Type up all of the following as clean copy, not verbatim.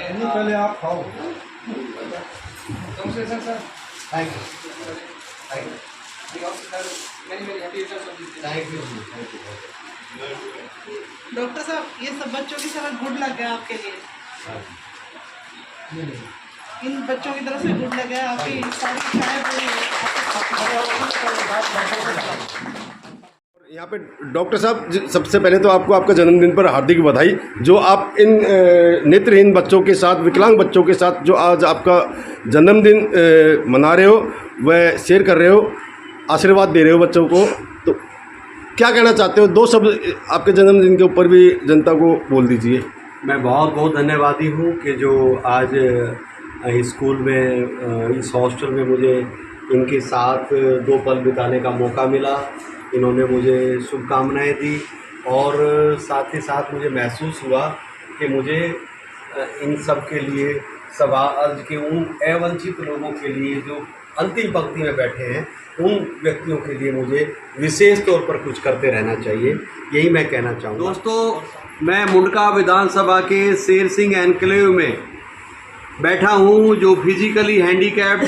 पहले आप खाओ। Congratulations, sir. Thank you thank you We also have many happy returns of this day. Thank you thank you. Doctor साहब, ये सब बच्चों की तरफ गुड लग गया आपके लिए। इन बच्चों की तरफ से गुड लग गया, आपकी सारी इच्छाएं पूरी यहाँ पे डॉक्टर साहब सबसे पहले तो आपको आपका जन्मदिन पर हार्दिक बधाई। जो आप इन नेत्रहीन बच्चों के साथ, विकलांग बच्चों के साथ जो आज आपका जन्मदिन मना रहे हो, वह शेयर कर रहे हो, आशीर्वाद दे रहे हो बच्चों को, तो क्या कहना चाहते हो? दो शब्द आपके जन्मदिन के ऊपर भी जनता को बोल दीजिए। मैं बहुत बहुत धन्यवादी हूँ कि जो आज स्कूल में, इस हॉस्टल में मुझे इनके साथ दो पल बिताने का मौका मिला। इन्होंने मुझे शुभकामनाएं दी और साथ ही साथ मुझे महसूस हुआ कि मुझे इन सब के लिए, समाज के उन अवंचित लोगों के लिए जो अंतिम पंक्ति में बैठे हैं, उन व्यक्तियों के लिए मुझे विशेष तौर पर कुछ करते रहना चाहिए, यही मैं कहना चाहूँगा। दोस्तों, मैं मुंडका विधानसभा के शेर सिंह एनक्लेव में बैठा हूँ, जो फिजिकली हैंडीकैप्ड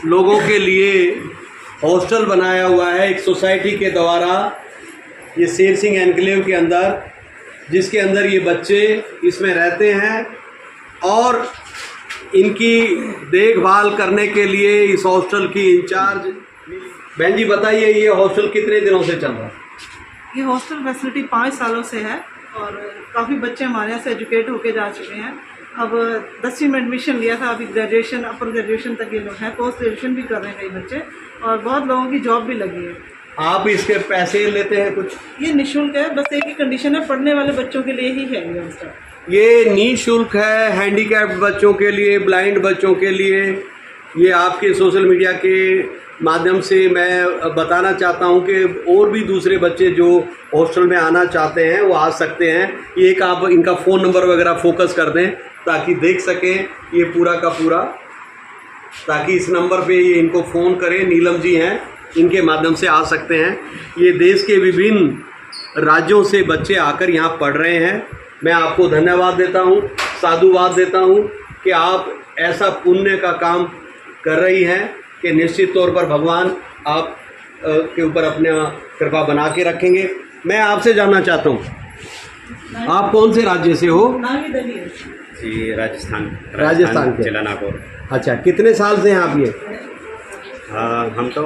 लोगों के लिए हॉस्टल बनाया हुआ है एक सोसाइटी के द्वारा, ये शेर सिंह एनक्लेव के अंदर, जिसके अंदर ये बच्चे इसमें रहते हैं और इनकी देखभाल करने के लिए इस हॉस्टल की इंचार्ज। बहन जी बताइए, ये हॉस्टल कितने दिनों से चल रहा है? ये हॉस्टल फैसिलिटी 5 सालों से है और काफ़ी बच्चे हमारे यहाँ से एजुकेट होके जा चुके हैं। अब 10वीं में एडमिशन लिया था, अभी ग्रेजुएशन, अपर ग्रेजुएशन तक ये लोग हैं, पोस्ट ग्रेजुएशन भी कर रहे हैं कई बच्चे, और बहुत लोगों की जॉब भी लगी है। आप इसके पैसे लेते हैं कुछ? ये निःशुल्क है, बस एक ही कंडीशन है, पढ़ने वाले बच्चों के लिए ही है ये हॉस्टल। ये निःशुल्क है, हैंडीकैप्ड बच्चों के लिए, ब्लाइंड बच्चों के लिए। ये आपके सोशल मीडिया के माध्यम से मैं बताना चाहता हूं कि और भी दूसरे बच्चे जो हॉस्टल में आना चाहते हैं वो आ सकते हैं। एक आप इनका फ़ोन नंबर वगैरह फोकस कर दें ताकि देख सकें ये पूरा का पूरा, ताकि इस नंबर पे ये इनको फ़ोन करें। नीलम जी हैं, इनके माध्यम से आ सकते हैं। ये देश के विभिन्न राज्यों से बच्चे आकर यहाँ पढ़ रहे हैं। मैं आपको धन्यवाद देता हूँ, साधुवाद देता हूँ कि आप ऐसा पुण्य का काम कर रही हैं कि निश्चित तौर पर भगवान आप के ऊपर अपना कृपा बना के रखेंगे। मैं आपसे जानना चाहता हूँ, आप कौन से राज्य से हो? जी, राजस्थान के, जिला नागौर। अच्छा, कितने साल से हैं आप ये? हम तो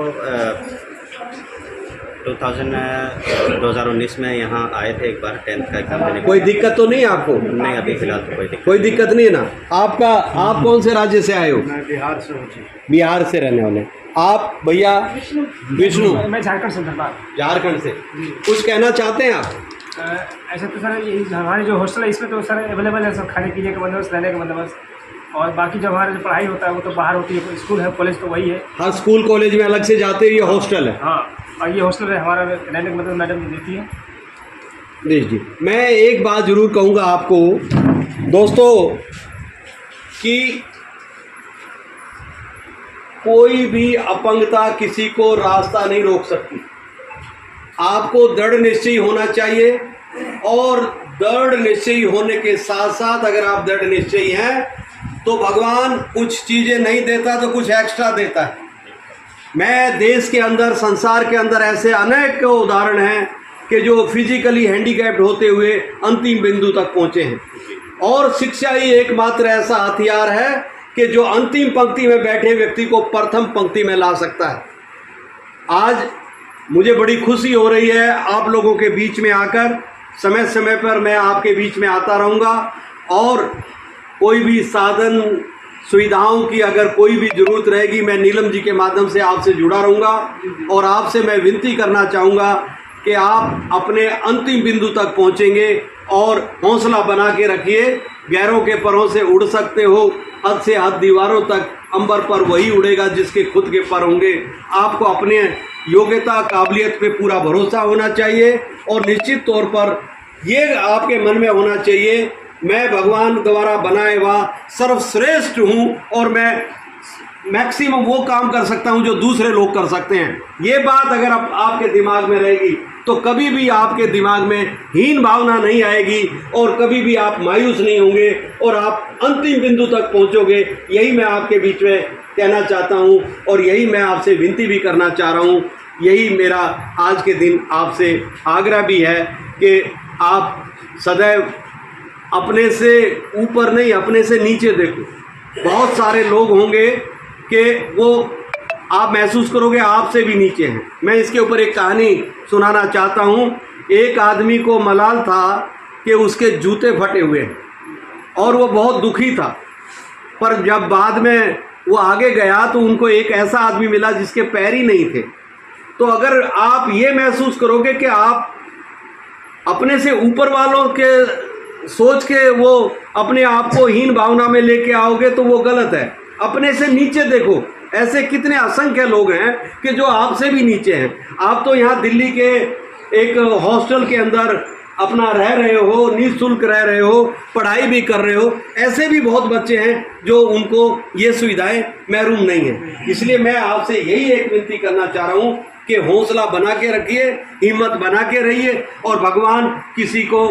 2019 में यहाँ आए थे एक बार 10th का एग्जाम देने। कोई दिक्कत तो नहीं है आपको? नहीं, अभी फिलहाल तो कोई दिक्कत नहीं है ना। आप कौन से राज्य से आए हो? मैं बिहार से हूँ। बिहार से रहने वाले आप भैया? विष्णु। मैं झारखंड से, झारखंड से। कुछ कहना चाहते हैं आप? ऐसा तो सर ये हमारे जो हॉस्टल है इसमें तो सर अवेलेबल है सब, खाने पीने का बंदोबस्त, रहने का बंदोबस्त, और बाकी जो हमारा जो पढ़ाई होता है वो तो बाहर होती है। स्कूल है, कॉलेज तो वही है। हाँ, स्कूल कॉलेज में अलग से जाते हैं, ये हॉस्टल है। हाँ, और ये हॉस्टल है हमारा, रहने का मतलब मैडम देती है। जी, मैं एक बात ज़रूर कहूँगा आपको दोस्तों कि कोई भी अपंगता किसी को रास्ता नहीं रोक सकती। आपको दृढ़ निश्चय होना चाहिए, और दृढ़ निश्चय होने के साथ साथ अगर आप दृढ़ निश्चयी हैं तो भगवान कुछ चीज़ें नहीं देता तो कुछ एक्स्ट्रा देता है। मैं देश के अंदर, संसार के अंदर ऐसे अनेक उदाहरण हैं कि जो फिजिकली हैंडीकैप्ड होते हुए अंतिम बिंदु तक पहुँचे हैं, और शिक्षा ही एकमात्र ऐसा हथियार है कि जो अंतिम पंक्ति में बैठे व्यक्ति को प्रथम पंक्ति में ला सकता है। आज मुझे बड़ी खुशी हो रही है आप लोगों के बीच में आकर। समय समय पर मैं आपके बीच में आता रहूँगा, और कोई भी साधन सुविधाओं की अगर कोई भी ज़रूरत रहेगी, मैं नीलम जी के माध्यम से आपसे जुड़ा रहूँगा। और आपसे मैं विनती करना चाहूँगा कि आप अपने अंतिम बिंदु तक पहुँचेंगे, और हौसला बना के रखिए। गैरों के परों से उड़ सकते हो, हद से हद दीवारों तक, अंबर पर वही उड़ेगा जिसके खुद के पर होंगे। आपको अपने योग्यता, काबिलियत पे पूरा भरोसा होना चाहिए, और निश्चित तौर पर ये आपके मन में होना चाहिए, मैं भगवान द्वारा बनाए हुआ सर्वश्रेष्ठ हूँ, और मैं मैक्सिमम वो काम कर सकता हूं जो दूसरे लोग कर सकते हैं। ये बात अगर आपके दिमाग में रहेगी तो कभी भी आपके दिमाग में हीन भावना नहीं आएगी और कभी भी आप मायूस नहीं होंगे और आप अंतिम बिंदु तक पहुंचोगे। यही मैं आपके बीच में कहना चाहता हूं और यही मैं आपसे विनती भी करना चाह रहा हूं। यही मेरा आज के दिन आपसे आग्रह भी है कि आप सदैव अपने से ऊपर नहीं, अपने से नीचे देखो। बहुत सारे लोग होंगे कि वो आप महसूस करोगे आपसे भी नीचे हैं। मैं इसके ऊपर एक कहानी सुनाना चाहता हूँ। एक आदमी को मलाल था कि उसके जूते फटे हुए हैं और वो बहुत दुखी था, पर जब बाद में वो आगे गया तो उनको एक ऐसा आदमी मिला जिसके पैर ही नहीं थे। तो अगर आप ये महसूस करोगे कि आप अपने से ऊपर वालों के सोच के वो अपने आप को हीन भावना में लेके आओगे तो वो गलत है। अपने से नीचे देखो। ऐसे कितने असंख्य लोग हैं कि जो आपसे भी नीचे हैं। आप तो यहाँ दिल्ली के एक हॉस्टल के अंदर अपना रह रहे हो, निःशुल्क रह रहे हो, पढ़ाई भी कर रहे हो। ऐसे भी बहुत बच्चे हैं जो उनको ये सुविधाएं महरूम नहीं है। इसलिए मैं आपसे यही एक विनती करना चाह रहा हूँ कि हौसला बना के रखिए, हिम्मत बना के रहिए और भगवान किसी को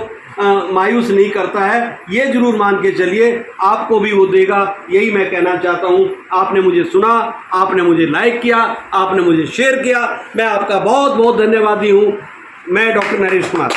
मायूस नहीं करता है। ये जरूर मान के चलिए, आपको भी वो देगा। यही मैं कहना चाहता हूँ। आपने मुझे सुना, आपने मुझे लाइक किया, आपने मुझे शेयर किया, मैं आपका बहुत बहुत धन्यवादी हूँ। मैं डॉक्टर नरेश कुमार।